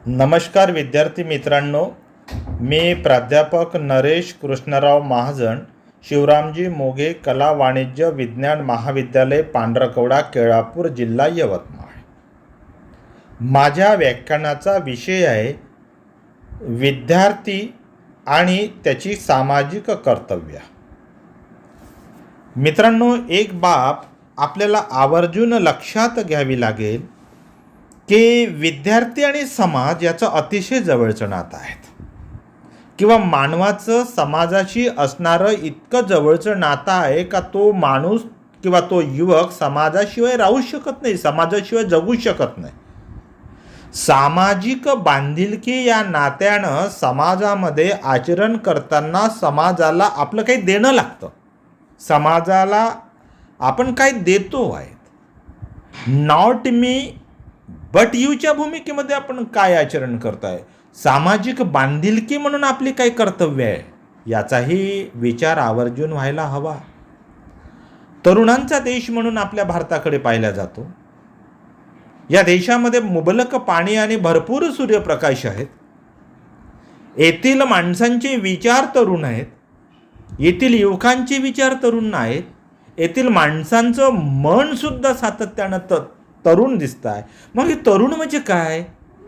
नमस्कार विद्यार्थी मित्रांनो, मी प्राध्यापक नरेश कृष्णराव महाजन, शिवरामजी मोघे कला वाणिज्य विज्ञान महाविद्यालय, पांढरकवडा, केळापूर, जिल्हा यवतमाळ. माझ्या व्याख्यानाचा विषय आहे विद्यार्थी आणि त्याची सामाजिक कर्तव्य. मित्रांनो, एक बाब आपल्याला आवर्जून लक्षात घ्यावी लागेल की विद्यार्थी आणि समाज याचं अतिशय जवळचं नातं आहे, किंवा मानवाचं समाजाशी असणारं इतकं जवळचं नातं आहे का तो माणूस किंवा तो युवक समाजाशिवाय राहू शकत नाही, समाजाशिवाय जगू शकत नाही. सामाजिक बांधिलकी या नात्यानं समाजामध्ये आचरण करताना समाजाला आपलं काही देणं लागतं. समाजाला आपण काय देतो आहे, नॉट मी बट यूच्या भूमिकेमध्ये आपण काय आचरण करताय, सामाजिक बांधिलकी म्हणून आपली काय कर्तव्य आहे, याचाही विचार आवर्जून व्हायला हवा. तरुणांचा देश म्हणून आपल्या भारताकडे पाहिला जातो. या देशामध्ये मुबलक पाणी आणि भरपूर सूर्यप्रकाश आहेत. येथील माणसांचे विचार तरुण आहेत, येथील युवकांचे विचार तरुण आहेत, येथील माणसांचं मन सुद्धा सातत्यानं तरुण दिसत आहे. मग हे तरुण म्हणजे काय,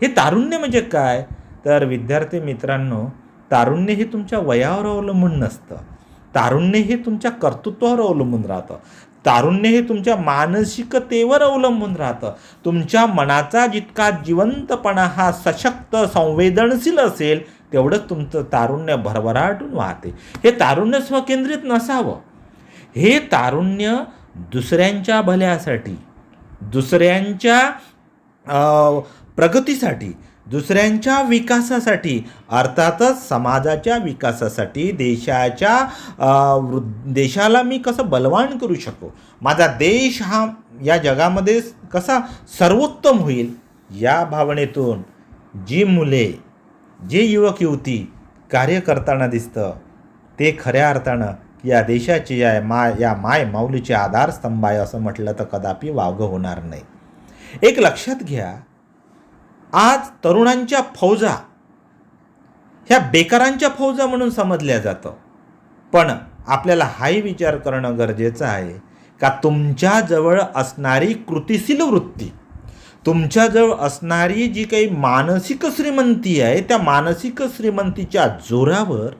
हे तारुण्य म्हणजे काय? तर विद्यार्थी मित्रांनो, तारुण्य हे तुमच्या वयावर अवलंबून नसतं. तारुण्य हे तुमच्या कर्तृत्वावर अवलंबून राहतं. तारुण्य हे तुमच्या मानसिकतेवर अवलंबून राहतं. तुमच्या मनाचा जितका जिवंतपणा हा सशक्त संवेदनशील असेल, तेवढंच तुमचं तारुण्य भरभराटून वाहते. हे तारुण्य स्वकेंद्रित नसावं. हे तारुण्य दुसऱ्यांच्या भल्यासाठी, दुसऱ्यांच्या प्रगतीसाठी, दुसऱ्यांच्या विकासासाठी, अर्थातच समाजाच्या विकासासाठी, देशाला मी कसं बलवान करू शकू, माझा देश हा या जगामध्ये कसा सर्वोत्तम होईल, या भावनेतून जी मुले, जे युवक युवती कार्य करताना दिसतं, ते खऱ्या अर्थानं या देशाची या माय माऊलीचे आधारस्तंभ आहे असं म्हटलं तर कदापि वावगं होणार नाही. एक लक्षात घ्या, आज तरुणांच्या फौजा ह्या बेकारांच्या फौजा म्हणून समजल्या जातं. पण आपल्याला हाही विचार करणं गरजेचं आहे का तुमच्याजवळ असणारी कृतिशील वृत्ती, तुमच्याजवळ असणारी जी काही मानसिक श्रीमंती आहे, त्या मानसिक श्रीमंतीच्या जोरावर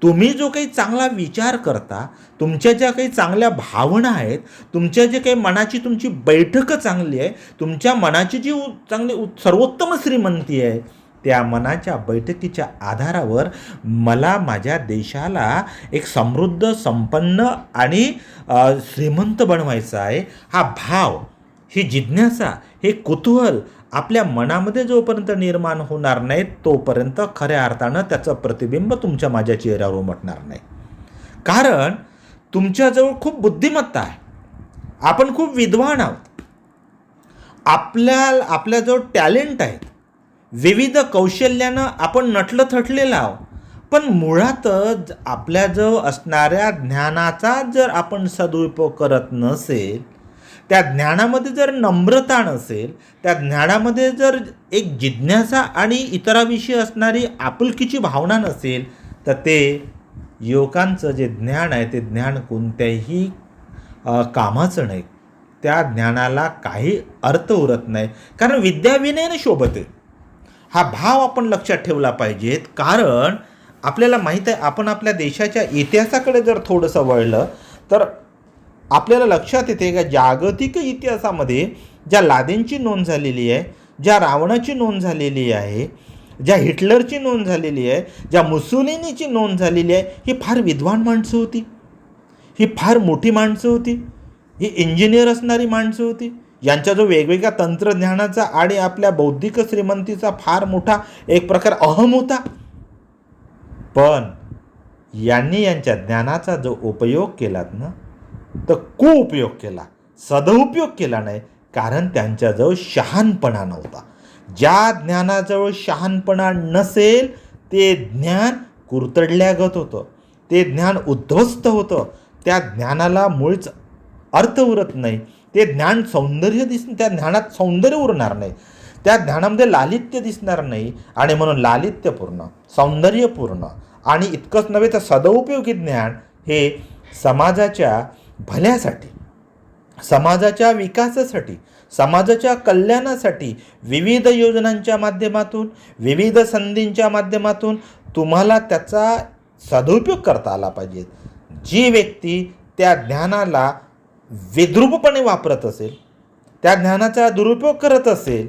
तुम्ही जो काही चांगला विचार करता, तुमच्या ज्या काही चांगल्या भावना आहेत, तुमच्या जे काही मनाची तुमची बैठक चांगली आहे, तुमच्या मनाची जी चांगली सर्वोत्तम श्रीमंती आहे, त्या मनाच्या बैठकीच्या आधारावर मला माझ्या देशाला एक समृद्ध, संपन्न आणि श्रीमंत बनवायचं आहे. हा भाव, ही जिज्ञासा, हे कुतूहल आपल्या मनामध्ये जोपर्यंत निर्माण होणार नाही, तोपर्यंत खऱ्या अर्थानं त्याचं प्रतिबिंब तुमच्या माझ्या चेहऱ्यावर उमटणार नाही. कारण तुमच्याजवळ खूप बुद्धिमत्ता आहे, आपण खूप विद्वान आहोत, आपल्याजवळ टॅलेंट आहे, विविध कौशल्यानं आपण नटलं थटलेलं आहोत. पण मुळातच आपल्याजवळ असणाऱ्या ज्ञानाचा जर आपण सदुपयोग करत नसेल, त्या ज्ञानामध्ये जर नम्रता नसेल, त्या ज्ञानामध्ये जर एक जिज्ञासा आणि इतराविषयी असणारी आपुलकीची भावना नसेल, तर ते युवकांचं जे ज्ञान आहे ते ज्ञान कोणत्याही कामाचं नाही. त्या ज्ञानाला काही अर्थ उरत नाही. कारण विद्याविनयाने शोभते, हा भाव आपण लक्षात ठेवला पाहिजेत. कारण आपल्याला माहीत आहे, आपण आपल्या देशाच्या इतिहासाकडे जर थोडंसं वळलं तर आपल्याला लक्षात येते का जागतिक इतिहासामध्ये ज्या लादेनची नोंद झालेली आहे, ज्या रावणाची नोंद झालेली आहे, ज्या हिटलरची नोंद झालेली आहे, ज्या मुसोलिनीची नोंद झालेली आहे, ही फार विद्वान माणसं होती, ही फार मोठी माणसं होती, ही इंजिनियर असणारी माणसं होती. यांचा जो वेगवेगळ्या तंत्रज्ञानाचा आणि आपल्या बौद्धिक श्रीमंतीचा फार मोठा एक प्रकार अहम होता. पण यांनी यांच्या ज्ञानाचा जो उपयोग केलात ना, तर कुउपयोग केला, सदुपयोग केला नाही. कारण त्यांच्याजवळ शहाणपणा नव्हता. ज्या ज्ञानाजवळ शहाणपणा नसेल, ते ज्ञान कुरतडल्यागत होतं, ते ज्ञान उद्ध्वस्त होतं, त्या ज्ञानाला मुळीच अर्थ उरत नाही, ते ज्ञान त्या ज्ञानात सौंदर्य उरणार नाही. त्या ज्ञानामध्ये लालित्य दिसणार नाही. आणि म्हणून लालित्यपूर्ण, सौंदर्यपूर्ण आणि इतकंच नव्हे तर सदुपयोगी ज्ञान हे समाजाच्या भल्यासाठी, समाजाच्या विकासासाठी, समाजाच्या कल्याणासाठी विविध योजनांच्या माध्यमातून, विविध संधींच्या माध्यमातून तुम्हाला त्याचा सदुपयोग करता आला पाहिजे. जी व्यक्ती त्या ज्ञानाला विद्रूपपणे वापरत असेल, त्या ज्ञानाचा दुरुपयोग करत असेल,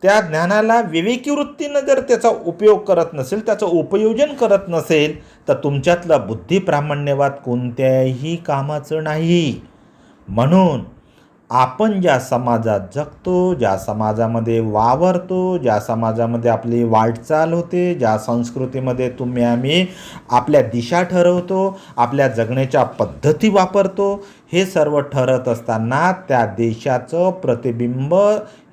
त्या ज्ञानाला विवेकी वृत्तीनं जर त्याचा उपयोग करत नसेल, त्याचं उपयोजन करत नसेल, तर तुमच्यातलं बुद्धिप्रामाण्यवाद कोणत्याही कामाचं नाही. म्हणून आपण ज्या समाजात जगतो, ज्या समाजामध्ये वावरतो, ज्या समाजामध्ये आपली वाटचाल होते, ज्या संस्कृतीमध्ये आम्ही आपल्या दिशा ठरवतो, आपल्या जगण्याच्या पद्धती वापरतो, हे सर्व ठरत असताना त्या देशाचं प्रतिबिंब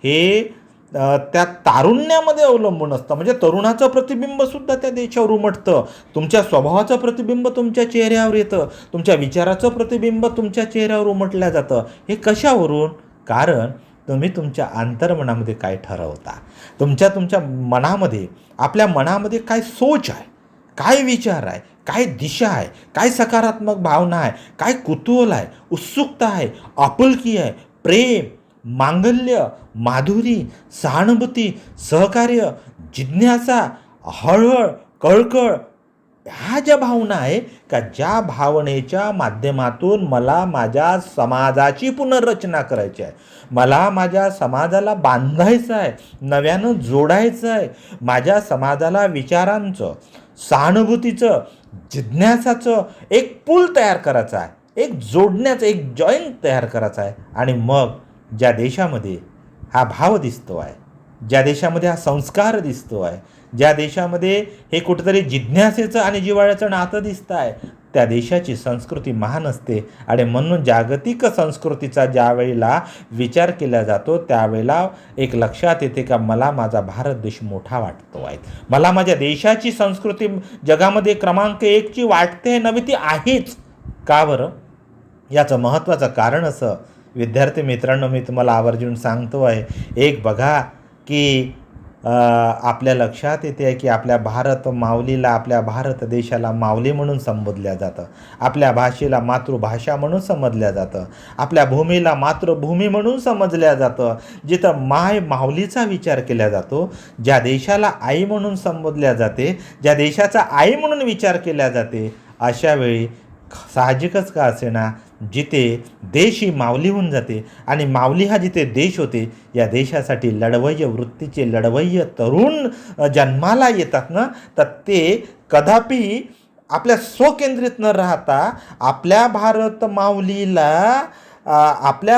हे त्या तारुण्यामध्ये अवलंबून असतं. म्हणजे तरुणाचं प्रतिबिंबसुद्धा त्या देशावर उमटतं. तुमच्या स्वभावाचं प्रतिबिंब तुमच्या चेहऱ्यावर येतं, तुमच्या विचाराचं प्रतिबिंब तुमच्या चेहऱ्यावर उमटलं जातं. हे कशावरून? कारण तुम्ही तुमच्या अंतर्मनामध्ये काय ठरवता, तुमच्या मनामध्ये, आपल्या मनामध्ये काय सोच आहे, काय विचार आहे, काय दिशा आहे, काय सकारात्मक भावना आहे, काय कुतूहल आहे, उत्सुकता आहे, आपुलकी आहे, प्रेम, मांगल्य, माधुरी, सहानुभूती, सहकार्य, जिज्ञासा, हळहळ, कळकळ, ह्या ज्या भावना आहे का, ज्या भावनेच्या माध्यमातून मला माझ्या समाजाची पुनर्रचना करायची आहे, मला माझ्या समाजाला बांधायचं आहे, नव्यानं जोडायचं आहे, माझ्या समाजाला विचारांचं, सहानुभूतीचं, जिज्ञासाचं एक पूल तयार करायचं आहे, एक जोडण्याचं, एक जॉईंट तयार करायचं आहे. आणि मग ज्या देशामध्ये हा भाव दिसतो आहे, ज्या देशामध्ये हा संस्कार दिसतो आहे, ज्या देशामध्ये हे कुठेतरी जिज्ञासेचं आणि जिव्हाळ्याचं नातं दिसतं आहे, त्या देशाची संस्कृती महान असते. आणि म्हणून जागतिक संस्कृतीचा ज्या वेळेला विचार केला जातो, त्यावेळेला एक लक्षात येते का मला माझा भारत देश मोठा वाटतो आहे, मला माझ्या देशाची संस्कृती जगामध्ये क्रमांक 1ची वाटते नव्हे, ती आहेच. का बरं? याचं महत्त्वाचं कारण असं, विद्यार्थी मित्रांनो, मी तुम्हाला आवर्जून सांगतो आहे, एक बघा की आपल्या लक्षात येते की आपल्या भारत माऊलीला, आपल्या भारत देशाला माऊली म्हणून संबोधल्या जातं, आपल्या भाषेला मातृभाषा म्हणून समजल्या जातं, आपल्या भूमीला मातृभूमी म्हणून समजल्या जातं, जिथं माय माऊलीचा विचार केला जातो, ज्या देशाला आई म्हणून संबोधल्या जाते, ज्या देशाचा आई म्हणून विचार केला जाते, अशा वेळी साहजिकच का असेना जिथे देश ही माऊली होऊन जाते आणि माऊली हा जिथे देश होते, या देशासाठी लढवय्य वृत्तीचे लढवय्य तरुण जन्माला येतात ना, तर ते कदापि आपल्या स्वकेंद्रित न राहता आपल्या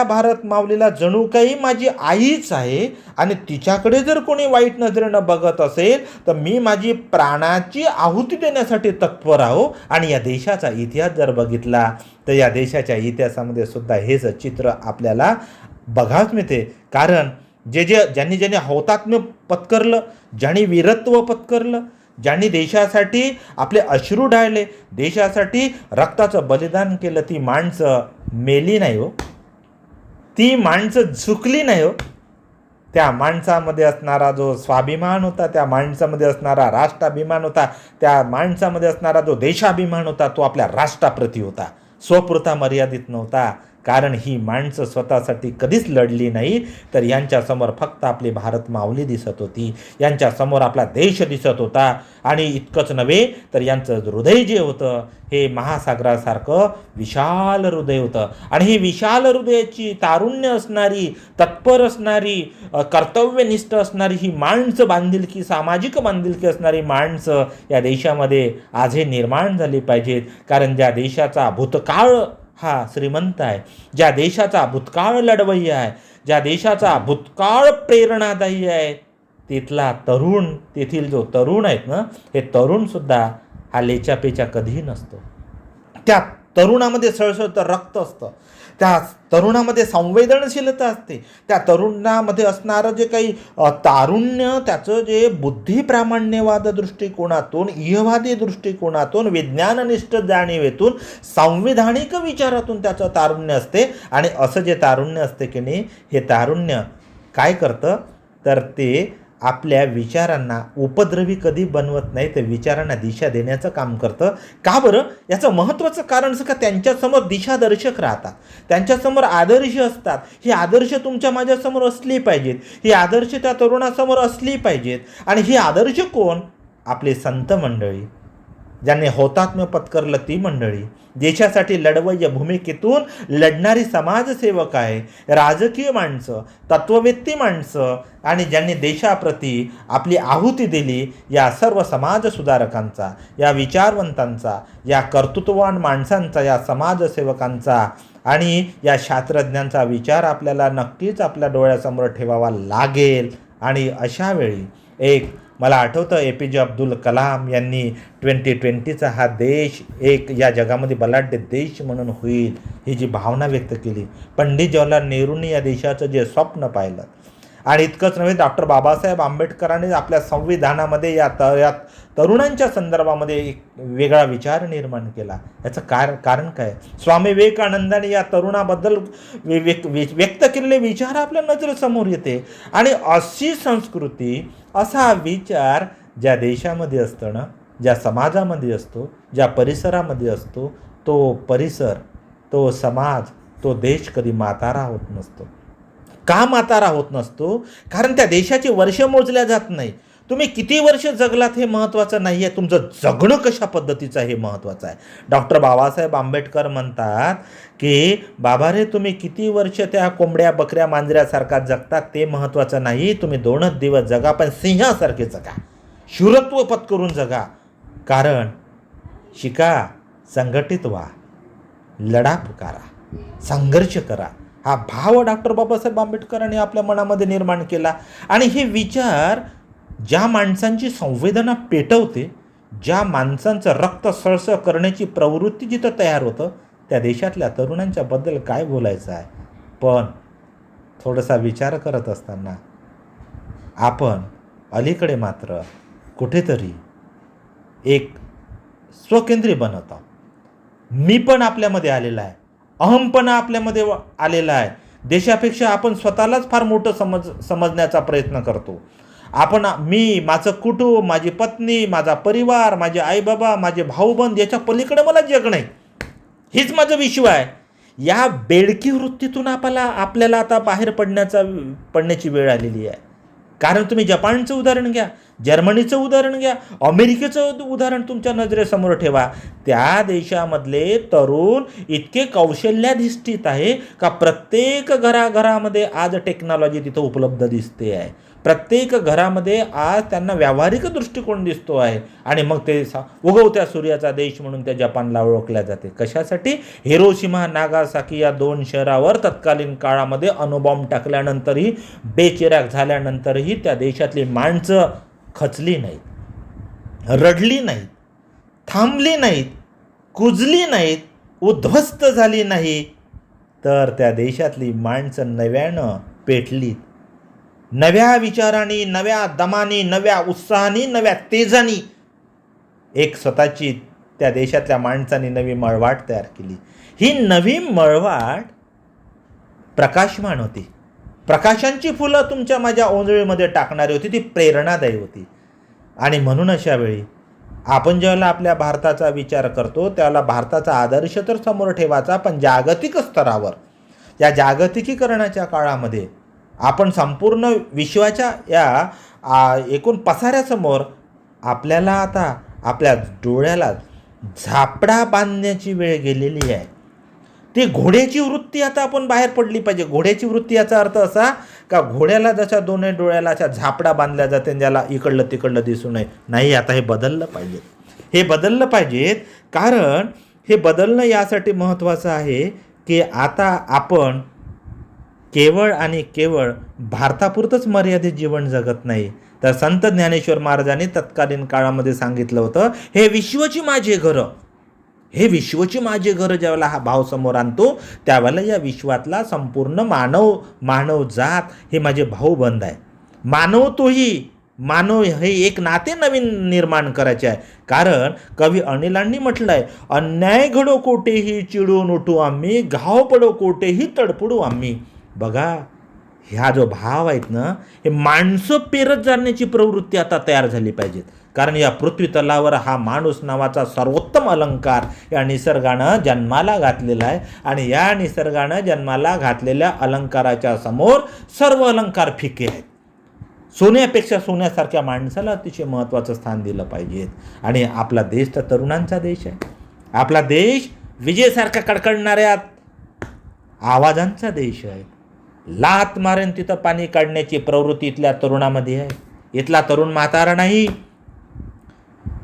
भारत माऊलीला जणू काही माझी आईच आहे आणि तिच्याकडे जर कोणी वाईट नजरेनं बघत असेल तर मी माझी प्राणाची आहुती देण्यासाठी तत्पर आहो. आणि या देशाचा इतिहास जर बघितला तर या देशाच्या इतिहासामध्ये सुद्धा हेच चित्र आपल्याला बघावंच मिळते. कारण ज्यांनी हौतात्म्य पत्करलं, ज्यांनी वीरत्व पत्करलं, ज्यांनी देशासाठी आपले अश्रू ढाळले, देशासाठी रक्ताचं बलिदान केलं, ती माणसं मेली नाही हो, ती माणसं झुकली नाही हो. त्या माणसामध्ये असणारा जो स्वाभिमान होता, त्या माणसामध्ये असणारा राष्ट्राभिमान होता, त्या माणसामध्ये असणारा जो देशाभिमान होता, तो आपल्या राष्ट्राप्रती होता, स्वपुरता मर्यादित नव्हता. कारण ही माणसं स्वतःसाठी कधीच लढली नाही, तर यांच्यासमोर फक्त आपली भारत माऊली दिसत होती, यांच्यासमोर आपला देश दिसत होता. आणि इतकंच नव्हे तर यांचं हृदय जे होतं हे महासागरासारखं विशाल हृदय होतं. आणि ही विशाल हृदयाची, तारुण्य असणारी, तत्पर असणारी, कर्तव्यनिष्ठ असणारी ही माणसं, बांधिलकी, सामाजिक बांधिलकी असणारी माणसं या देशामध्ये आजही निर्माण झाली पाहिजेत. कारण ज्या देशाचा भूतकाळ हा श्रीमंत आहे, ज्या देशाचा भूतकाळ लढवय्या आहे, ज्या देशाचा भूतकाळ प्रेरणादायी आहे, तिथला तरुण, तेथील जो तरुण आहेत ना, हे तरुणसुद्धा हा लेचापेचा कधीही नसतो. त्या तरुणामध्ये सळसळतं रक्त असतं, त्या तरुणामध्ये संवेदनशीलता असते, त्या तरुणामध्ये असणारं जे काही तारुण्य, त्याचं जे बुद्धिप्रामाण्यवाद दृष्टिकोनातून, इहवादी दृष्टिकोनातून, विज्ञाननिष्ठ जाणीवेतून, संविधानिक विचारातून त्याचं तारुण्य असते. आणि असं जे तारुण्य असते की नाही, हे तारुण्य काय करतं, तर ते आपल्या विचारांना उपद्रवी कधी बनवत नाही, ते विचारांना दिशा देण्याचं काम करतं. का बरं? याचं महत्त्वाचं कारण असं का त्यांच्यासमोर दिशादर्शक राहतात, त्यांच्यासमोर आदर्श असतात. ही आदर्श तुमच्या माझ्यासमोर असली पाहिजेत, ही आदर्श त्या तरुणासमोर असली पाहिजेत. आणि ही आदर्श कोण? आपले संत मंडळी, ज्यांनी हौतात्म्य पत्करलं ती मंडळी, देशासाठी लढवय्या भूमिकेतून लढणारी समाजसेवक आहे, राजकीय माणसं, तत्ववेत्ती माणसं आणि ज्यांनी देशाप्रती आपली आहुती दिली. या सर्व समाजसुधारकांचा, या विचारवंतांचा, या कर्तृत्ववान माणसांचा, या समाजसेवकांचा आणि या शास्त्रज्ञांचा विचार आपल्याला नक्कीच आपल्या डोळ्यासमोर ठेवावा लागेल. आणि अशा वेळी मला आठवतं APJ अब्दुल कलाम यांनी 2020चा हा देश एक या जगामध्ये बलाढ्य देश म्हणून होईल ही जी भावना व्यक्त केली. पंडित जवाहरलाल नेहरूंनी या देशाचं जे स्वप्न पाहिलं. आणि इतकंच नव्हे, डॉक्टर बाबासाहेब आंबेडकरांनी आपल्या संविधानामध्ये या तरुणांच्या संदर्भामध्ये एक वेगळा विचार निर्माण केला. याचं कारण काय? स्वामी विवेकानंदांनी या तरुणाबद्दल व्यक्त केलेले विचार आपल्या नजरेसमोर येते. आणि अशी संस्कृती, असा विचार ज्या देशामध्ये असतं ना, ज्या समाजामध्ये असतो, ज्या परिसरामध्ये असतो, तो परिसर, तो समाज, तो देश कधी म्हातारा होत नसतो. का म्हातारा होत नसतो? कारण त्या देशाची वर्ष मोजल्या जात नाही. तुम्ही किती वर्ष जगलात हे महत्त्वाचं नाही आहे, तुमचं जगणं कशा पद्धतीचं हे महत्त्वाचं आहे. डॉक्टर बाबासाहेब आंबेडकर म्हणतात की बाबा रे, तुम्ही किती वर्ष त्या कोंबड्या बकऱ्या मांजऱ्यासारखा जगतात ते महत्त्वाचं नाही, तुम्ही 2च दिवस जगा, पण सिंहासारखे जगा, शूरत्व पत्करून जगा. कारण शिका, संघटित व्हा, लढा पुकारा, संघर्ष करा, हा भाव डॉक्टर बाबासाहेब आंबेडकरांनी आपल्या मनामध्ये निर्माण केला. आणि हे विचार ज्या माणसांची संवेदना पेटवते, ज्या माणसांचं रक्त सळसळ करण्याची प्रवृत्ती जिथं तयार होतं, त्या देशातल्या तरुणांच्या बद्दल काय बोलायचं आहे. पण थोडासा विचार करत असताना आपण अलीकडे मात्र कुठेतरी एक स्वकेंद्री बनत आहोत. मी पण आपल्यामध्ये आलेला आहे, अहमपणा आपल्यामध्ये आलेला आहे. देशापेक्षा आपण स्वतःलाच फार मोठं समजण्याचा प्रयत्न करतो. मी, माझं कुटुंब, माझी पत्नी, माझा परिवार, माझे आईबाबा, माझे भाऊबंद, याच्या पलीकडे मला जग नाही, हीच माझं विश्व आहे. या बेडकी वृत्तीतून आपल्याला आता बाहेर पडण्याची वेळ आलेली आहे. कारण तुम्ही जपानचं उदाहरण घ्या, जर्मनीचं उदाहरण घ्या, अमेरिकेचं उदाहरण तुमच्या नजरेसमोर ठेवा. त्या देशामधले तरुण इतके कौशल्याधिष्ठित आहे का प्रत्येक घरामध्ये आज टेक्नॉलॉजी तिथं उपलब्ध दिसते आहे. प्रत्येक घरामध्ये आज त्यांना व्यावहारिक दृष्टिकोन दिसतो आहे. आणि मग ते उगवत्या सूर्याचा देश म्हणून त्या जपानला ओळखल्या जाते. कशासाठी? हिरोशिमा, नागासाकी या 2 शहरावर तत्कालीन काळामध्ये अणुबॉम्ब टाकल्यानंतरही, बेचिराग झाल्यानंतरही त्या देशातली माणसं खचली नाहीत, रडली नाहीत, थांबली नाहीत, कुजली नाहीत, उद्ध्वस्त झाली नाही, तर त्या देशातली माणसं नव्यानं पेटलीत. नव्या विचारांनी, नव्या दमानी, नव्या उत्साहाने, नव्या तेजानी एक स्वतःची त्या देशातल्या माणसांनी नवी मळवाट तयार केली. ही नवी मळवाट प्रकाशमान होती, प्रकाशांची फुलं तुमच्या माझ्या ओंजळीमध्ये टाकणारी होती, ती प्रेरणादायी होती. आणि म्हणून अशा वेळी आपण ज्यावेळेला आपल्या भारताचा विचार करतो त्यावेळेला भारताचा आदर्श तर समोर ठेवायचा, पण जागतिक स्तरावर या जागतिकीकरणाच्या काळामध्ये आपण संपूर्ण विश्वाच्या या एकूण पसाऱ्यासमोर आपल्याला आता आपल्या डोळ्याला झापडा बांधण्याची वेळ गेलेली आहे. ती घोड्याची वृत्ती आता आपण बाहेर पडली पाहिजे. घोड्याची वृत्ती याचा अर्थ असा का घोड्याला जशा दोन्ही डोळ्याला अशा झापडा बांधल्या जाते, ज्याला इकडलं तिकडलं दिसू नये. नाही, आता हे बदललं पाहिजे. हे बदललं पाहिजेत. कारण हे बदलणं यासाठी महत्त्वाचं आहे की आता आपण केवळ आणि केवळ भारतापुरतंच मर्यादित जीवन जगत नाही, तर संत ज्ञानेश्वर महाराजांनी तत्कालीन काळामध्ये सांगितलं होतं, हे विश्वची माझे घरं, हे विश्वची माझे घरं. ज्यावेळेला हा भाव समोर आणतो त्यावेळेला या विश्वातला संपूर्ण मानव जात हे माझे भाऊबंद आहे. मानव हे एक नाते नवीन निर्माण करायचे आहे. कारण कवी अनिलांनी म्हटलं आहे, अन्याय घडो कोठेही चिडून उठू आम्ही, घाव पडो कोठेही तडपडू आम्ही. बघा, ह्या जो भाव आहेत ना, हे माणसं पेरत जाण्याची प्रवृत्ती आता तयार झाली पाहिजेत. कारण या पृथ्वी तलावर हा माणूस नावाचा सर्वोत्तम अलंकार या निसर्गानं जन्माला घातलेला आहे. आणि या निसर्गानं जन्माला घातलेल्या अलंकाराच्या समोर सर्व अलंकार फिके आहेत. सोन्यापेक्षा सोन्यासारख्या माणसाला अतिशय महत्त्वाचं स्थान दिलं पाहिजे. आणि आपला देश तर तरुणांचा देश आहे. आपला देश विजेसारख्या कडकडणाऱ्या आवाजांचा देश आहे. लात मारेन तिथं पाणी काढण्याची प्रवृत्ती इथल्या तरुणामध्ये आहे. इथला तरुण म्हातारा नाही,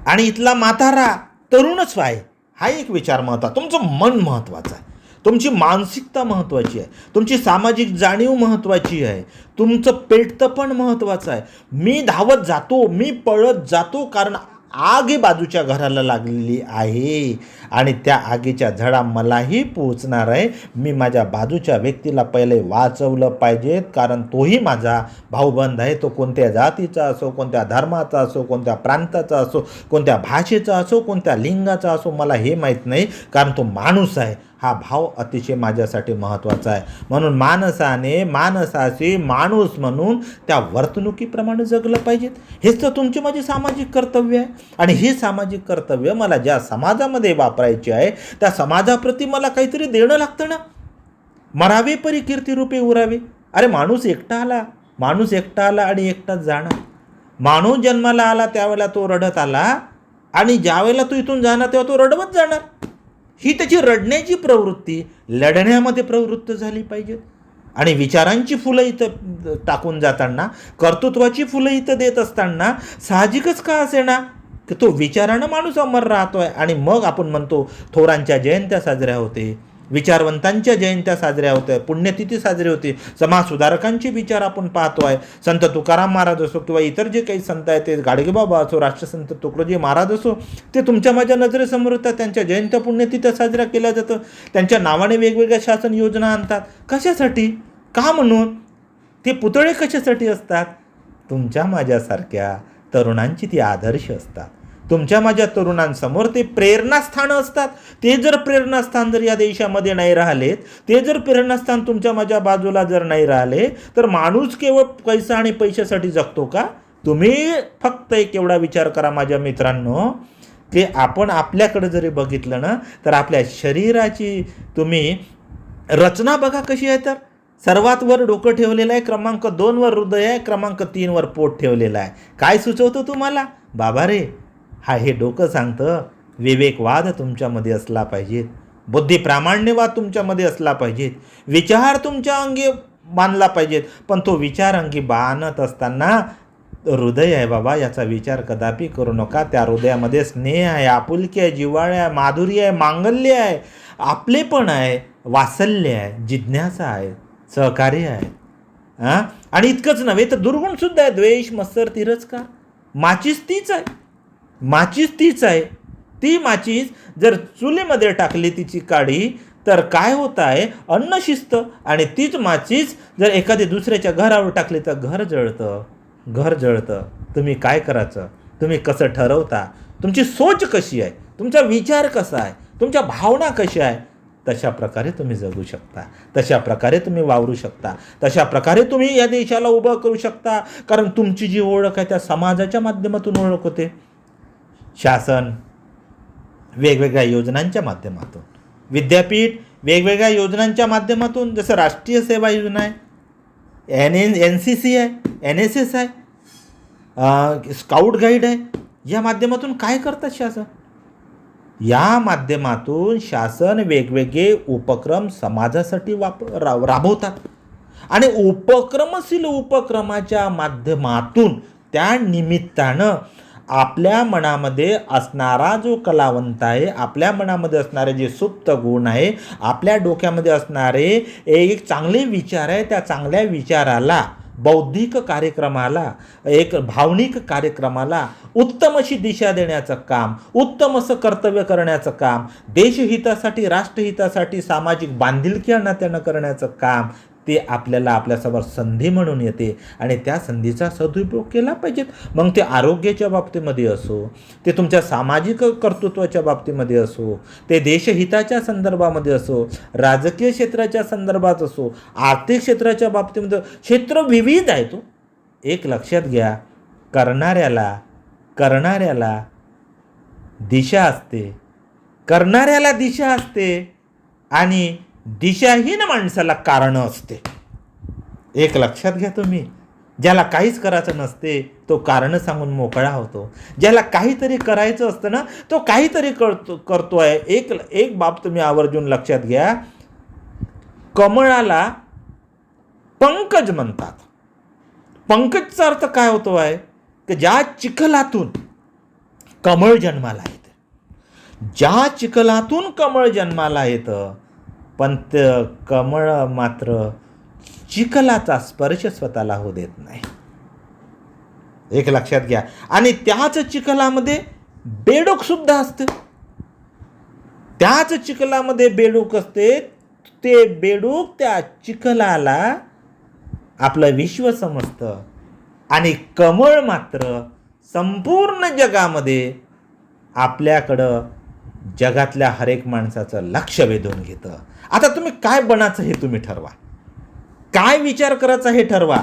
आणि इथला म्हातारा तरुणच आहे. हा एक विचार महत्त्वाचा. तुमचं मन महत्त्वाचं आहे, तुमची मानसिकता महत्त्वाची आहे, तुमची सामाजिक जाणीव महत्त्वाची आहे, तुमचं पेटतं पण महत्त्वाचं आहे. मी धावत जातो, मी पळत जातो, कारण आग बाजूच्या घराला लागलेली आहे आणि त्या आगीच्या झळा मलाही पोहोचणार आहे. मी माझ्या बाजूच्या व्यक्तीला पहिले वाचवलं पाहिजे, कारण तोही माझा भाऊबंद आहे. तो कोणत्या जातीचा असो, कोणत्या धर्माचा असो, कोणत्या प्रांताचा असो, कोणत्या भाषेचा असो, कोणत्या लिंगाचा असो, मला हे माहीत नाही, कारण तो माणूस आहे. हा भाव अतिशय माझ्यासाठी महत्त्वाचा आहे. म्हणून माणसाशी माणूस म्हणून त्या वर्तणुकीप्रमाणे जगलं पाहिजेत. हेच तर तुमचे माझे सामाजिक कर्तव्य आहे. आणि हे सामाजिक कर्तव्य मला ज्या समाजामध्ये वापरायचे आहे त्या समाजाप्रती मला काहीतरी देणं लागतं ना. मरावे परी कीर्तिरूपे उरावे. अरे माणूस एकटा आला आणि एकटाच जाणार. माणूस जन्माला आला त्यावेळेला तो रडत आला, आणि ज्यावेळेला तो इथून जाणार तेव्हा तो रडवत जाणार. ही त्याची रडण्याची प्रवृत्ती लढण्यामध्ये प्रवृत्त झाली पाहिजे. आणि विचारांची फुलं इथं टाकून जाताना, कर्तृत्वाची फुलं इथं देत असताना साहजिकच का असे ना की तो विचारानं माणूस अमर राहतोय. आणि मग आपण म्हणतो थोरांच्या जयंत्या साजऱ्या होते, विचारवंतांच्या जयंत्या साजऱ्या होत्या, पुण्यतिथी साजरी होती, समाजसुधारकांचे विचार आपण पाहतोय. संत तुकाराम महाराज असो किंवा इतर जे काही संत आहेत, ते गाडगेबाबा असो, राष्ट्रसंत तुकडोजी महाराज असो, ते तुमच्या माझ्या नजरेसमोर येतात. त्यांच्या जयंत्या पुण्यतिथ्या साजऱ्या केल्या जातं. त्यांच्या नावाने वेगवेगळ्या शासन योजना आणतात. कशासाठी? का म्हणून? ते पुतळे कशासाठी असतात? तुमच्या माझ्यासारख्या तरुणांची ती आदर्श असतात. तुमच्या माझ्या तरुणांसमोर ते प्रेरणास्थानं असतात. ते जर प्रेरणास्थान जर या देशामध्ये नाही राहिलेत, ते जर प्रेरणास्थान तुमच्या माझ्या बाजूला जर नाही राहिले, तर माणूस केवळ पैसा आणि पैशासाठी जगतो का? तुम्ही फक्त एक एवढा विचार करा माझ्या मित्रांनो, की आपण आपल्याकडे जरी बघितलं ना, तर आपल्या शरीराची तुम्ही रचना बघा कशी आहे. तर सर्वात वर डोकं ठेवलेलं आहे, क्रमांक 2 वर हृदय आहे, क्रमांक 3 वर पोट ठेवलेलं आहे. काय सुचवतं तुम्हाला? बाबा रे, हे डोकं सांगतं विवेकवाद तुमच्यामध्ये असला पाहिजे, बुद्धी प्रामाण्यवाद तुमच्यामध्ये असला पाहिजे, विचार तुमच्या अंगी बांधला पाहिजेत. पण तो विचार अंगी बांधत असताना हृदय आहे बाबा, याचा विचार कदापि करू नका. त्या हृदयामध्ये स्नेह आहे, आपुलकी आहे, जिव्हाळा आहे, माधुर्य आहे, मांगल्य आहे, आपलेपण आहे, वात्सल्य आहे, जिज्ञासा आहे, सहकार्य आहे. आणि इतकंच नव्हे तर दुर्गुणसुद्धा आहे. द्वेष, मत्सर, तिरस्कार. माचीस तीच आहे. ती माचीस जर चुलीमध्ये टाकली तिची काडी, तर काय होत आहे? अन्न शिजतं. आणि तीच माचीस जर एखादी दुसऱ्याच्या घरावर टाकली तर घर जळतं. तुम्ही काय करायचं? तुम्ही कसं ठरवता? तुमची सोच कशी आहे? तुमचा विचार कसा आहे? तुमच्या भावना कशा आहे? तशा प्रकारे तुम्ही जगू शकता, तशा प्रकारे तुम्ही वावरू शकता, तशा प्रकारे तुम्ही या देशाला उभं करू शकता. कारण तुमची जी ओळख आहे त्या समाजाच्या माध्यमातून ओळख होते. शासन वेगवेगळ्या योजनांच्या माध्यमातून, विद्यापीठ वेगवेगळ्या योजनांच्या माध्यमातून, जसं राष्ट्रीय सेवा योजना आहे, NCC आहे, NSS आहे, स्काउट गाईड आहे, या माध्यमातून काय करतात शासन? या माध्यमातून शासन वेगवेगळे उपक्रम समाजासाठी राबवतात. आणि उपक्रमशील उपक्रमाच्या माध्यमातून त्या निमित्तानं आपल्या मनामध्ये असणारा जो कलावंत आहे, आपल्या मनामध्ये असणारे जे सुप्त गुण आहे, आपल्या डोक्यामध्ये असणारे एक चांगले विचार आहे, त्या चांगल्या विचाराला, बौद्धिक कार्यक्रमाला, एक भावनिक कार्यक्रमाला उत्तम अशी दिशा देण्याचं काम, उत्तम असं कर्तव्य करण्याचं काम, देशहितासाठी, राष्ट्रहितासाठी सामाजिक बांधिलकी नात्यानं करण्याचं काम, ते आपल्याला आपल्यासमोर संधी म्हणून येते आणि त्या संधीचा सदुपयोग केला पाहिजेत. मग ते आरोग्याच्या बाबतीमध्ये असो, ते तुमच्या सामाजिक कर्तृत्वाच्या बाबतीमध्ये असो, ते देशहिताच्या संदर्भामध्ये असो, राजकीय क्षेत्राच्या संदर्भात असो, आर्थिक क्षेत्राच्या बाबतीमध्ये, क्षेत्र विविध आहे. तो एक लक्षात घ्या, करणाऱ्याला दिशा असते, करणाऱ्याला दिशा असते आणि दिशाहीन माणसाला कारणं असते. एक लक्षात घ्या तुम्ही. ज्याला काहीच करायचं नसते तो कारणं सांगून मोकळा होतो. ज्याला काहीतरी करायचं असतं ना, तो काहीतरी करतोय. एक बाब तुम्ही आवर्जून लक्षात घ्या. कमळाला पंकज म्हणतात. पंकजचा अर्थ काय होतो आहे की ज्या चिखलातून कमळ जन्माला येतं, ज्या चिखलातून कमळ जन्माला येतं, पण कमळ मात्र चिखलाचा स्पर्श स्वतःला होऊ देत नाही. एक लक्षात घ्या. आणि त्याच चिखलामध्ये बेडूक सुद्धा असते. त्याच चिखलामध्ये बेडूक असते. ते बेडूक त्या चिखलाला आपलं विश्व समजतं आणि कमळ मात्र संपूर्ण जगामध्ये आपल्याकडं जगातल्या हरेक माणसाचं लक्ष वेधून घेतं. आता तुम्ही काय बनायचं हे तुम्ही ठरवा, काय विचार करायचा हे ठरवा.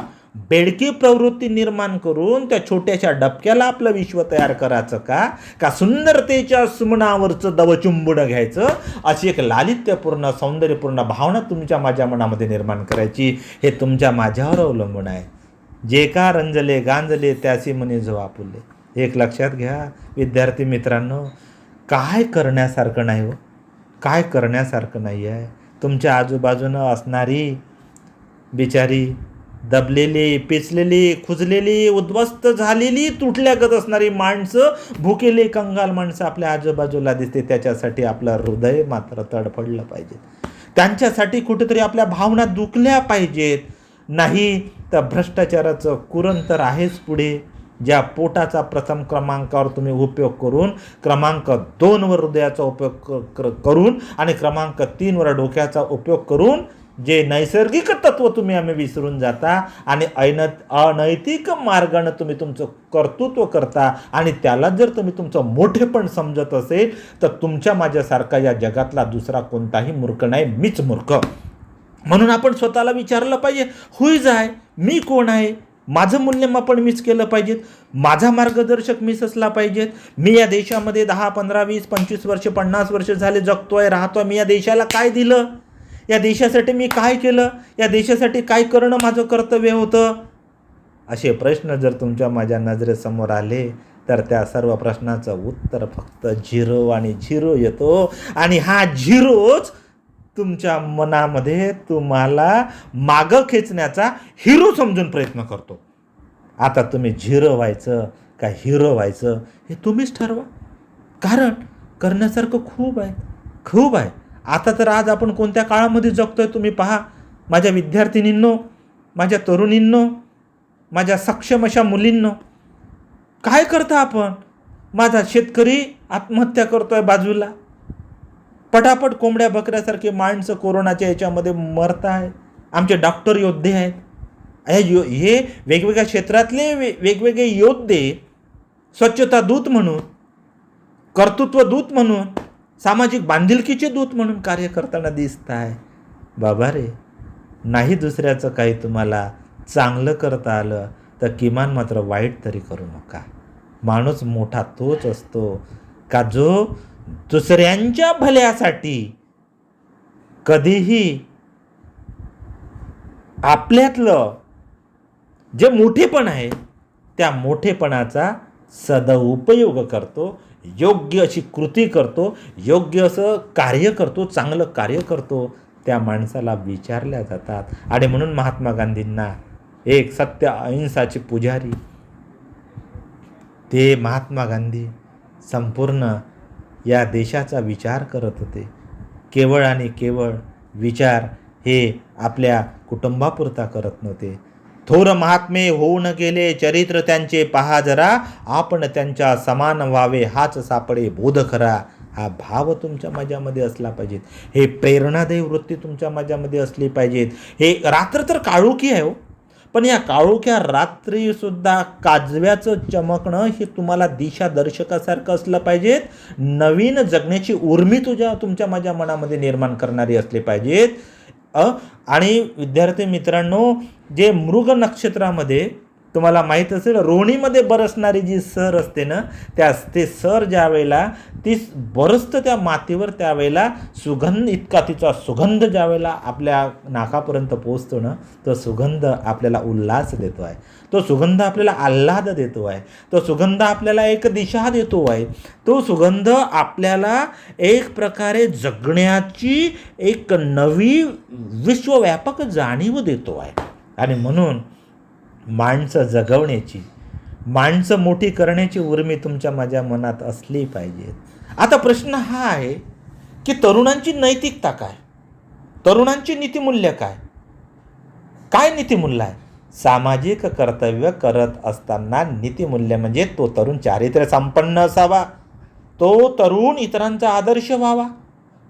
बेडकी प्रवृत्ती निर्माण करून त्या छोट्याशा डबक्याला आपलं विश्व तयार करायचं का सुंदरतेच्या सुमनावरचं दवचुंबुण घ्यायचं, अशी एक लालित्यपूर्ण सौंदर्यपूर्ण भावना तुमच्या माझ्या मनामध्ये निर्माण करायची. हे तुमच्या माझ्यावर अवलंबून आहे. जे का रंजले गांजले त्यासी म्हणे जो आपुले. एक लक्षात घ्या विद्यार्थी मित्रांनो, काय करण्यासारखं नाही हो, काय करण्यासारखं नाही आहे. तुमच्या आजूबाजूनं असणारी बिचारी दबलेली, पिचलेली, खुजलेली, उद्ध्वस्त झालेली, तुटल्यागत असणारी माणसं, भुकेली कंगाल माणसं आपल्या आजूबाजूला दिसते. त्याच्यासाठी आपलं हृदय मात्र तडफडलं पाहिजे. त्यांच्यासाठी कुठेतरी आपल्या भावना दुखल्या पाहिजेत. नाही तर भ्रष्टाचाराचं कुरण तर आहेच पुढे. ज्या पोटाचा प्रथम क्रमांकावर तुम्ही उपयोग करून क्रमांक 2वर हृदयाचा उपयोग करून आणि क्रमांक 3वर डोक्याचा उपयोग करून जे नैसर्गिक तत्व तुम्ही आम्ही विसरून जाता आणि अनैतिक मार्गाने तुम्ही तुमचं कर्तृत्व करता आणि त्याला जर तुम्ही तुमचं मोठेपण समजत असेल तर तुमच्या माझ्यासारखा या जगातला दुसरा कोणताही मूर्ख नाही, मीच मूर्ख. म्हणून आपण स्वतःला विचारलं पाहिजे, हुईज आहे, मी कोण आहे, माझं मूल्यमापन मीच केलं पाहिजे, माझा मार्गदर्शक मीच असला पाहिजेत. मी या देशामध्ये 10, 15, 20, 25 वर्ष 50 वर्ष झाले जगतोय, राहतोय. मी या देशाला काय दिलं, या देशासाठी मी काय केलं, या देशासाठी काय करणं माझं कर्तव्य होतं. असे प्रश्न जर तुमच्या माझ्या नजरेसमोर आले तर त्या सर्व प्रश्नाचं उत्तर फक्त 0 आणि 0 येतो. आणि हा 0च तुमच्या मनामध्ये तुम्हाला मागं खेचण्याचा हिरो समजून प्रयत्न करतो. आता तुम्ही 0 व्हायचं का हिरो व्हायचं हे तुम्हीच ठरवा. कारण करण्यासारखं खूप आहे, खूप आहे. आता तर आज आपण कोणत्या काळामध्ये जगतोय तुम्ही पहा. माझ्या विद्यार्थिनींनो, माझ्या तरुणींनो, माझ्या सक्षम अशा मुलींनो, काय करता आपण. माझा शेतकरी आत्महत्या करतोय बाजूला, पटापट कोंबड्या बकऱ्यासारखे माणसं कोरोनाच्या याच्यामध्ये मरत आहे. आमचे डॉक्टर योद्धे आहेत. हे वेगवेगळ्या क्षेत्रातले वेगवेगळे योद्धे स्वच्छता दूत म्हणून, कर्तृत्व दूत म्हणून, सामाजिक बांधिलकीचे दूत म्हणून कार्य करताना दिसत आहे. बाबा रे, नाही दुसऱ्याचं काही तुम्हाला चांगलं करता आलं तर किमान मात्र वाईट तरी करू नका. माणूस मोठा तोच असतो का जो दुसऱ्यांच्या भल्यासाठी कधीही आपल्यातलं जे मोठेपण आहे त्या मोठेपणाचा सदुपयोग करतो, योग्य अशी कृती करतो, योग्य असं कार्य करतो, चांगलं कार्य करतो. त्या माणसाला विचारल्या जातात. आणि म्हणून महात्मा गांधींना एक सत्य अहिंसाचे पुजारी, ते महात्मा गांधी संपूर्ण या देशाचा विचार करत होते. केवळ आणि केवळ विचार हे आपल्या कुटुंबापुरता करत नव्हते. थोर महात्मे होऊन गेले चरित्र त्यांचे पहा जरा, आपण त्यांच्या समान व्हावे हाच सापडे बोध खरा. हा भाव तुमच्या माझ्यामध्ये असला पाहिजे, हे प्रेरणादायी वृत्ती तुमच्या माझ्यामध्ये असली पाहिजेत. हे रात्र तर काळोखी आहे हो, पण या काळोख्या रात्रीसुद्धा काजव्याचं चमकणं हे तुम्हाला दिशादर्शकासारखं असलं पाहिजेत. नवीन जगण्याची उर्मी तुमच्या माझ्या मनामध्ये निर्माण करणारी असली पाहिजेत. आणि विद्यार्थी मित्रांनो, जे मृग नक्षत्रामध्ये तुम्हाला माहीत असेल रोहिणीमध्ये बरसणारी जी सर असते ना, ते सर ज्या वेळेला ती बरसतं त्या मातीवर, त्यावेळेला सुगंध इतका तिचा सुगंध ज्या वेळेला आपल्या नाकापर्यंत पोहोचतो ना, तो सुगंध आपल्याला उल्हास देतो आहे, तो सुगंध आपल्याला आल्हाद देतो आहे, तो सुगंध आपल्याला एक दिशा देतो आहे, तो सुगंध आपल्याला एक प्रकारे जगण्याची एक नवी विश्वव्यापक जाणीव देतो आहे. आणि म्हणून माणसं जगवण्याची, माणसं मोठी करण्याची उर्मी तुमच्या माझ्या मनात असली पाहिजे. आता प्रश्न हा आहे की तरुणांची नैतिकता काय, तरुणांची नीतिमूल्य काय, काय नीतिमूल्य आहे? सामाजिक कर्तव्य करत असताना नीतिमूल्य म्हणजे तो तरुण चारित्र्य संपन्न असावा, तो तरुण इतरांचा आदर्श व्हावा,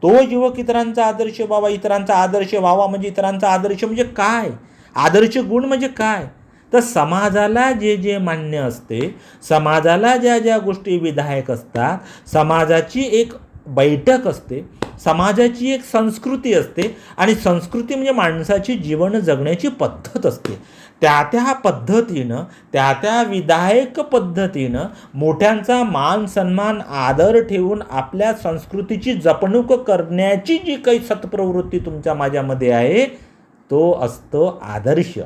तो युवक इतरांचा आदर्श व्हावा. इतरांचा आदर्श व्हावा म्हणजे इतरांचा आदर्श म्हणजे काय, आदर्श गुण म्हणजे काय? तर समाजाला जे जे मान्य असते, समाजाला ज्या ज्या गोष्टी विधायक असतात, समाजाची एक बैठक असते, समाजाची एक संस्कृती असते, आणि संस्कृती म्हणजे माणसाची जीवन जगण्याची पद्धत असते. त्या पद्धतीनं, त्या विधायक पद्धतीनं मोठ्यांचा मान सन्मान आदर ठेवून आपल्या संस्कृतीची जपणूक करण्याची जी काही सत्प्रवृत्ती तुमच्या माझ्यामध्ये आहे, तो असतो आदर्श,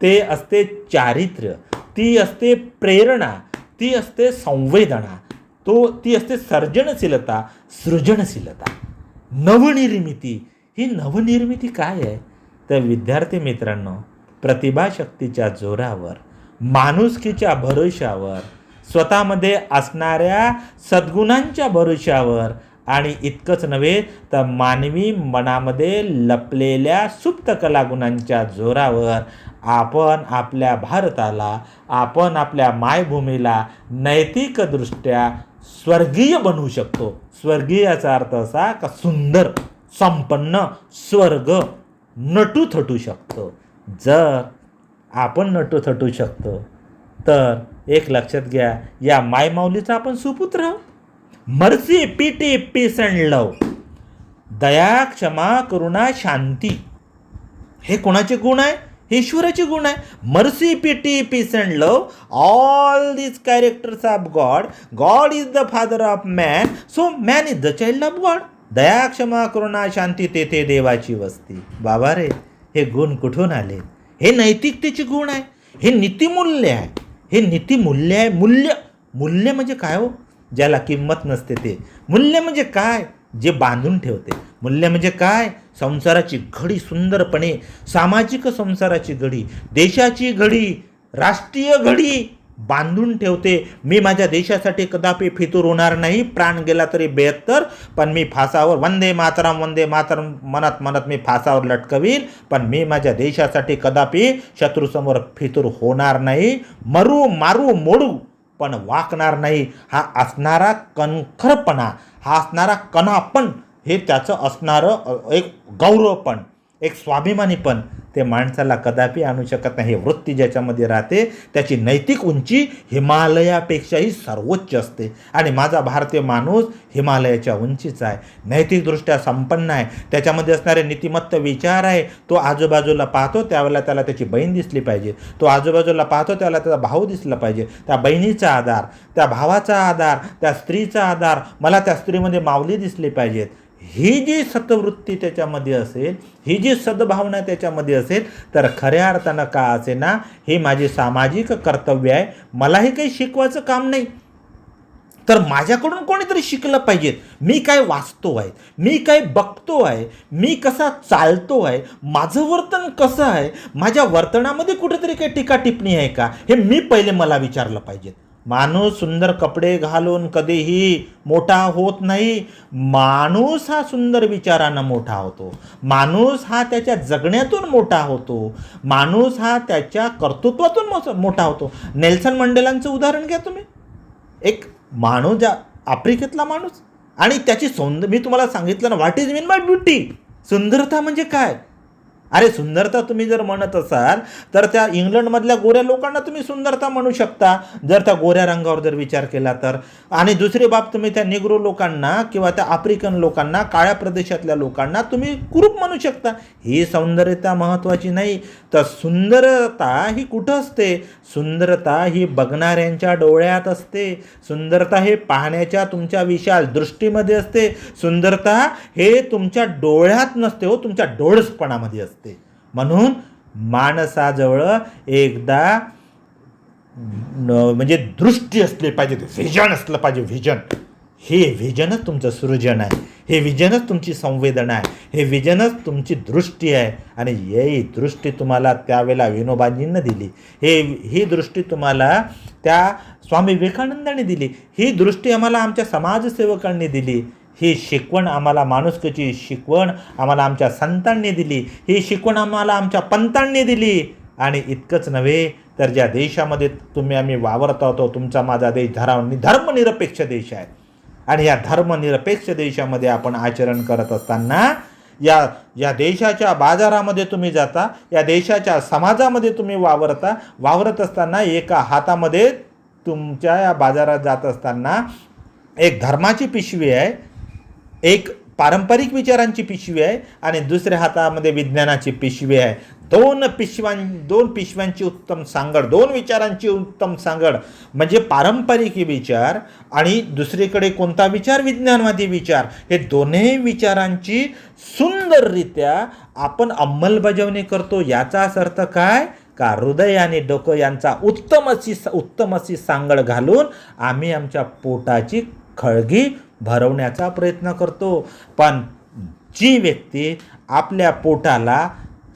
ते असते चारित्र्य, ती असते प्रेरणा, ती असते संवेदना, ती असते सर्जनशीलता, सृजनशीलता, नवनिर्मिती. ही नवनिर्मिती काय आहे? तर विद्यार्थी मित्रांनो, प्रतिभाशक्तीच्या जोरावर, माणुसकीच्या भरोशावर, स्वतःमध्ये असणाऱ्या सद्गुणांच्या भरोशावर, आणि इतकंच नव्हे तर मानवी मनामध्ये लपलेल्या सुप्त कलागुणांच्या जोरावर आपण आपल्या भारताला, आपण आपल्या मायभूमीला नैतिकदृष्ट्या स्वर्गीय बनवू शकतो. स्वर्गीयाचा अर्थ असा का सुंदर, संपन्न, स्वर्ग नटू-थटू शकतो. जर आपण नटू-थटू शकतो तर एक लक्षात घ्या, या मायमाऊलीचा आपण सुपुत्र आहोत. मर्सी, पिटी, पीस अँड लव, दया, क्षमा, करुणा, शांती, हे कोणाचे गुण आहे? ईश्वराचे गुण आहे. Mercy, pity, peace and love, all these characters of God. God is the father of man, so man is the child of God. दया, क्षमा, करुणा, शांती, तेथे देवाची वस्ती. बाबा रे, हे गुण कुठून आले? हे नैतिकतेचे गुण आहे, हे नीतिमूल्य आहे, हे नीतिमूल्य आहे. मूल्य म्हणजे काय हो? ज्याला किंमत नसते ते. मूल्य म्हणजे काय? जे बांधून ठेवते. मूल्य म्हणजे काय? संसाराची घडी सुंदरपणे, सामाजिक संसाराची घडी, देशाची घडी, राष्ट्रीय घडी बांधून ठेवते. मी माझ्या देशासाठी कदापि फितूर होणार नाही, प्राण गेला तरी 72, पण मी फासावर वंदे मातरम वंदे मातरम म्हणत म्हणत मी फासावर लटकवील, पण मी माझ्या देशासाठी कदापि शत्रूसमोर फितूर होणार नाही. मरू, मारू, मोडू, पण वाकणार नाही. हा असणारा कणखरपणा, हा असणारा कणापण, हे त्याचं असणारं एक गौरवपण, एक स्वाभिमानीपण, ते माणसाला कदापि आणू शकत नाही. हे वृत्ती ज्याच्यामध्ये राहते त्याची नैतिक उंची हिमालयापेक्षाही सर्वोच्च असते. आणि माझा भारतीय माणूस हिमालयाच्या उंचीचा आहे, नैतिकदृष्ट्या संपन्न आहे, त्याच्यामध्ये असणारे नीतिमत्त विचार आहे. तो आजूबाजूला पाहतो त्यावेळेला त्याला त्याची बहीण दिसली पाहिजे, तो आजूबाजूला पाहतो त्याला त्याचा भाऊ दिसला पाहिजे, त्या बहिणीचा आधार, त्या भावाचा आधार, त्या स्त्रीचा आधार, मला त्या स्त्रीमध्ये माऊली दिसली पाहिजेत. ही जी सतवृत्ती त्याच्यामध्ये असेल, ही जी सद्भावना त्याच्यामध्ये असेल, तर खऱ्या अर्थानं का असेना हे माझे सामाजिक कर्तव्य आहे. मलाही काही शिकवायचं काम नाही, तर माझ्याकडून कोणीतरी शिकलं पाहिजे. मी काय वाचतो आहे, मी काय बघतो आहे, मी कसा चालतो आहे, माझं वर्तन कसं आहे, माझ्या वर्तनामध्ये कुठेतरी काही टीका टिप्पणी आहे का, हे मी पहिले मला विचारलं पाहिजे. माणूस सुंदर कपडे घालून कधीही मोठा होत नाही. माणूस हा सुंदर विचारानं मोठा होतो, माणूस हा त्याच्या जगण्यातून मोठा होतो, माणूस हा त्याच्या कर्तृत्वातून मोठा होतो. नेल्सन मंडेलांचं उदाहरण घ्या तुम्ही. एक माणूस, आफ्रिकेतला माणूस आणि त्याची मी तुम्हाला सांगितलं ना, what is mean by beauty. सुंदरता म्हणजे काय? अरे सुंदरता तुम्ही जर म्हणत असाल तर त्या इंग्लंडमधल्या गोऱ्या लोकांना तुम्ही सुंदरता म्हणू शकता, जर त्या गोऱ्या रंगावर जर विचार केला तर. आणि दुसरी बाब, तुम्ही त्या निग्रो लोकांना किंवा त्या आफ्रिकन लोकांना, काळ्या प्रदेशातल्या लोकांना तुम्ही कुरूप म्हणू शकता. ही सौंदर्यता महत्त्वाची नाही. तर सुंदरता ही कुठं असते? सुंदरता ही बघणाऱ्यांच्या डोळ्यात असते. सुंदरता हे पाहण्याच्या तुमच्या विशाल दृष्टीमध्ये असते. सुंदरता हे तुमच्या डोळ्यात नसते हो, तुमच्या डोळसपणामध्ये असते. म्हणून माणसाजवळ एकदा म्हणजे दृष्टी असली पाहिजे, व्हिजन असलं पाहिजे. व्हिजन, हे व्हिजनच तुमचं सृजन आहे, हे व्हिजनच तुमची संवेदना आहे, हे व्हिजनच तुमची दृष्टी आहे. आणि ही दृष्टी तुम्हाला त्यावेळेला विनोबाजींना दिली, ही दृष्टी तुम्हाला त्या स्वामी विवेकानंदांनी दिली, ही दृष्टी आम्हाला आमच्या समाजसेवकांनी दिली, ही शिकवण आम्हाला, माणुसकीची शिकवण आम्हाला आमच्या संतांनी दिली, ही शिकवण आम्हाला आमच्या पंतांनी दिली. आणि इतकंच नव्हे तर ज्या देशामध्ये आम्ही वावरत आहोत, तुमचा माझा देश धर्मनिरपेक्ष देश आहे. आणि या धर्मनिरपेक्ष देशामध्ये आपण आचरण करत असताना या देशाच्या बाजारामध्ये तुम्ही जाता, या देशाच्या समाजामध्ये तुम्ही वावरत असताना एका हातामध्ये तुमच्या या बाजारात जात असताना एक धर्माची पिशवी आहे, एक पारंपरिक विचारांची पिशवी आहे आणि दुसऱ्या हातामध्ये विज्ञानाची पिशवी आहे. दोन पिशव्यांची उत्तम सांगड, दोन विचारांची उत्तम सांगड. म्हणजे पारंपरिक विचार आणि दुसरीकडे कोणता विचार? विज्ञानवादी विचार. हे दोन्ही विचारांची सुंदररित्या आपण अंमलबजावणी करतो. याचाच अर्थ काय? का हृदय आणि डोकं यांचा उत्तम अशी सांगड घालून आम्ही आमच्या पोटाची खळगी भरवण्याचा प्रयत्न करतो. पण जी व्यक्ती आपल्या पोटाला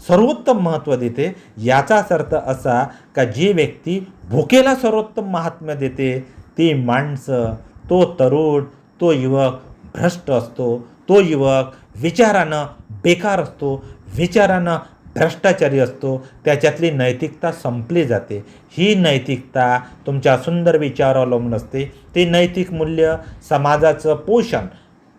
सर्वोत्तम महत्त्व देते, याचाच अर्थ असा का जी व्यक्ती भुकेला सर्वोत्तम महात्म्य देते, ती माणसं, तो तरुण, तो युवक भ्रष्ट असतो, तो युवक विचारानं बेकार असतो, विचारानं भ्रष्टाचारी असतो, त्याच्यातली नैतिकता संपली जाते. ही नैतिकता तुमच्या सुंदर विचारावर अवलंबून असते. ती नैतिक मूल्य समाजाचं पोषण,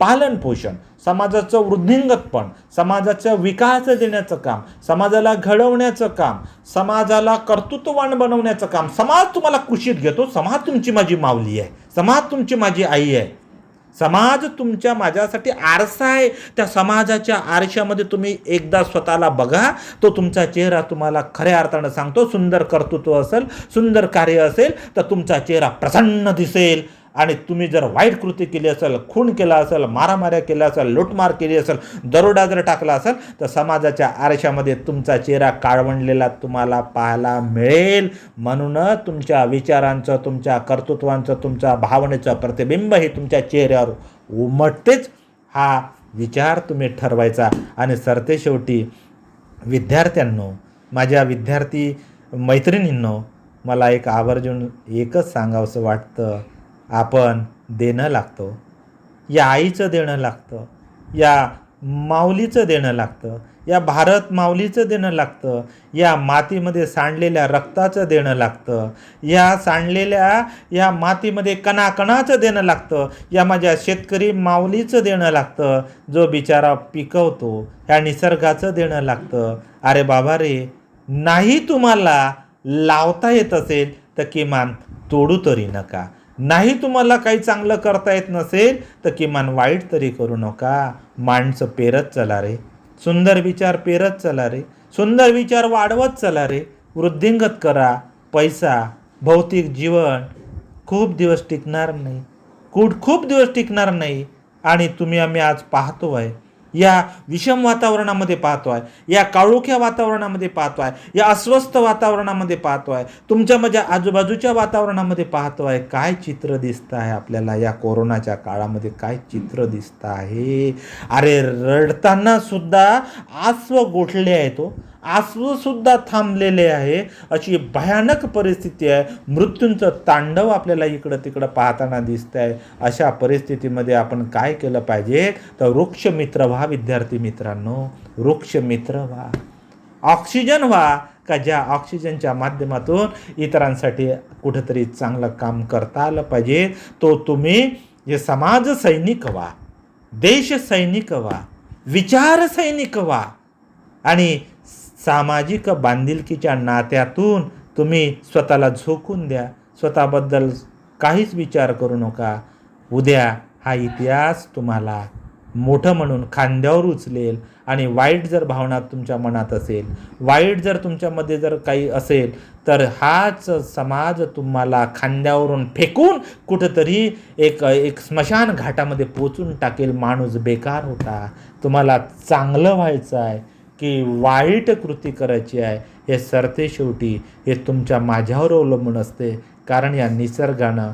पालनपोषण, समाजाचं वृद्धिंगतपण, समाजाचं विकास देण्याचं काम, समाजाला घडवण्याचं काम, समाजाला कर्तृत्ववान बनवण्याचं काम. समाज तुम्हाला कुशीत घेतो. समाज तुमची माझी माऊली आहे, समाज तुमची माझी आई आहे, समाज तुमच्या माझ्यासाठी आरसा आहे. त्या समाजाच्या आरशामध्ये तुम्ही एकदा स्वतःला बघा. तो तुमचा चेहरा तुम्हाला खऱ्या अर्थानं सांगतो. सुंदर कर्तृत्व असेल, सुंदर कार्य असेल तर तुमचा चेहरा प्रसन्न दिसेल. आणि तुम्ही जर वाईट कृती केली असेल, खून केला असेल, मारामाऱ्या केल्या असेल, लूटमार केली असेल, दरोडा जर टाकला असेल तर समाजाच्या आरशामध्ये तुमचा चेहरा काळवंडलेला तुम्हाला पाहायला मिळेल. म्हणूनच तुमच्या विचारांचं, तुमच्या कर्तृत्वांचं, तुमच्या भावनेचं प्रतिबिंब हे तुमच्या चेहऱ्यावर उमटतेच. हा विचार तुम्ही ठरवायचा. आणि सरतेशेवटी विद्यार्थ्यांनो, माझ्या विद्यार्थी मैत्रिणींनो, मला एक आवर्जून एकच सांगावंसं वाटतं. आपण देणं लागतो, या आईचं देणं लागतं, या माऊलीचं देणं लागतं, या भारत माऊलीचं देणं लागतं, या मातीमध्ये सांडलेल्या रक्ताचं देणं लागतं, या सांडलेल्या या मातीमध्ये कणाकणाचं देणं लागतं, या माझ्या शेतकरी माऊलीचं देणं लागतं, जो बिचारा पिकवतो, ह्या निसर्गाचं देणं लागतं. अरे बाबा रे, नाही तुम्हाला लावता येत असेल तर किमान तोडू तरी नका. नाही तुम्हाला काही चांगलं करता येत नसेल तर किमान वाईट तरी करू नका. माणसं पेरत चला रे, सुंदर विचार पेरत चला रे, सुंदर विचार वाढवत चला रे, वृद्धिंगत करा. पैसा, भौतिक जीवन खूप दिवस टिकणार नाही, खूप दिवस टिकणार नाही. आणि आम्ही आज पाहतो आहे, या विषम वातावरणामध्ये पाहतो आहे, या काळोख्या वातावरणामध्ये पाहतो आहे, या अस्वस्थ वातावरणामध्ये पाहतो आहे, तुमच्या माझ्या आजूबाजूच्या वातावरणामध्ये पाहतो आहे. काय चित्र दिसतं आहे आपल्याला या कोरोनाच्या काळामध्ये? काय चित्र दिसतं आहे? अरे रडताना सुद्धा आसव गोठले आहे, तो आसवसुद्धा थांबलेले आहे. अशी भयानक परिस्थिती आहे. मृत्यूंचं तांडव आपल्याला इकडं तिकडं पाहताना दिसतं आहे. अशा परिस्थितीमध्ये आपण काय केलं पाहिजे? तर वृक्ष मित्र व्हा विद्यार्थी मित्रांनो, वृक्ष मित्र व्हा, ऑक्सिजन व्हा, का ज्या ऑक्सिजनच्या माध्यमातून इतरांसाठी कुठंतरी चांगलं काम करता आलं पाहिजे. तो तुम्ही जे समाज सैनिक व्हा. देश सैनिक व्हा, विचार सैनिक व्हा आणि सामाजिक बांधिलकीच्या नात्यातून तुम्ही स्वतःला झोकून द्या. स्वतःबद्दल काहीच विचार करू नका. उद्या हा इतिहास तुम्हाला मोठं म्हणून खांद्यावर उचलेल आणि वाईट जर भावना तुमच्या मनात असेल, वाईट जर तुमच्यामध्ये जर काही असेल, तर हाच समाज तुम्हाला खांद्यावरून फेकून कुठंतरी एक स्मशान घाटामध्ये पोचून टाकेल. माणूस बेकार होता, तुम्हाला चांगलं व्हायचं आहे की वाईट कृती करायची आहे हे सरते शेवटी हे तुमच्या माझ्यावर अवलंबून असते. कारण या निसर्गानं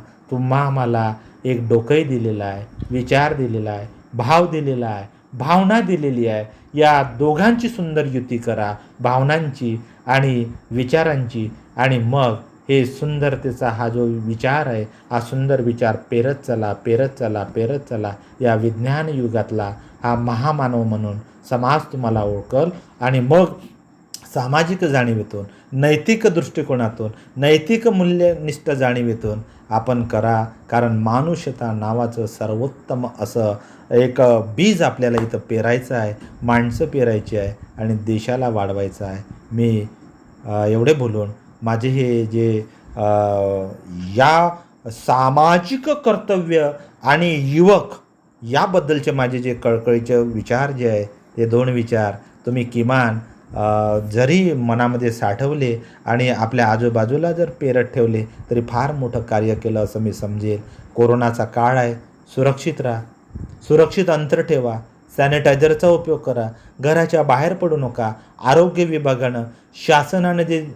मला एक डोकंही दिलेलं आहे, विचार दिलेला आहे, भाव दिलेला आहे, भावना दिलेली आहे. या दोघांची सुंदर युती करा, भावनांची आणि विचारांची, आणि मग हे सुंदरतेचा हा जो विचार आहे, हा सुंदर विचार पेरत चला, पेरत चला, पेरत चला. या विज्ञान युगातला हा महामानव म्हणून समाज तुम्हाला ओळखल आणि मग सामाजिक जाणीवेतून, नैतिक दृष्टिकोनातून, नैतिक मूल्यनिष्ठ जाणीवेतून आपण करा. कारण मानुषता नावाचं सर्वोत्तम असं एक बीज आपल्याला इथं पेरायचं आहे, माणसं पेरायची आहे आणि देशाला वाढवायचं आहे. मी एवढे बोलून माझे हे जे या सामाजिक कर्तव्य आणि युवक याबद्दलचे माझे जे कळकळीचे विचार जे आहे, ते 2 विचार तुम्ही किमान जरी मनामध्ये साठवले आणि आपल्या आजूबाजूला जर पेरत ठेवले तरी फार मोठं कार्य केलं असं मी समजेल. कोरोनाचा काळ आहे, सुरक्षित राहा, सुरक्षित अंतर ठेवा, सॅनिटायझरचा उपयोग करा, घराच्या बाहेर पडू नका. आरोग्य विभागानं, शासनानं जे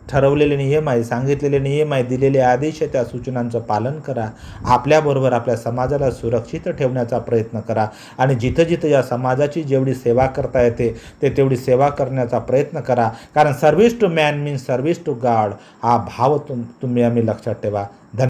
ठरवलेले नियम आहे, सांगितलेले नियम आहे, दिलेले आदेश आहे, त्या सूचनांचं पालन करा. आपल्याबरोबर आपल्या समाजाला सुरक्षित ठेवण्याचा प्रयत्न करा आणि जिथं जिथं या समाजाची जेवढी सेवा करता येते ते तेवढी सेवा करण्याचा प्रयत्न करा. कारण service to man means service to God हा भाव तुम्ही आम्ही लक्षात ठेवा.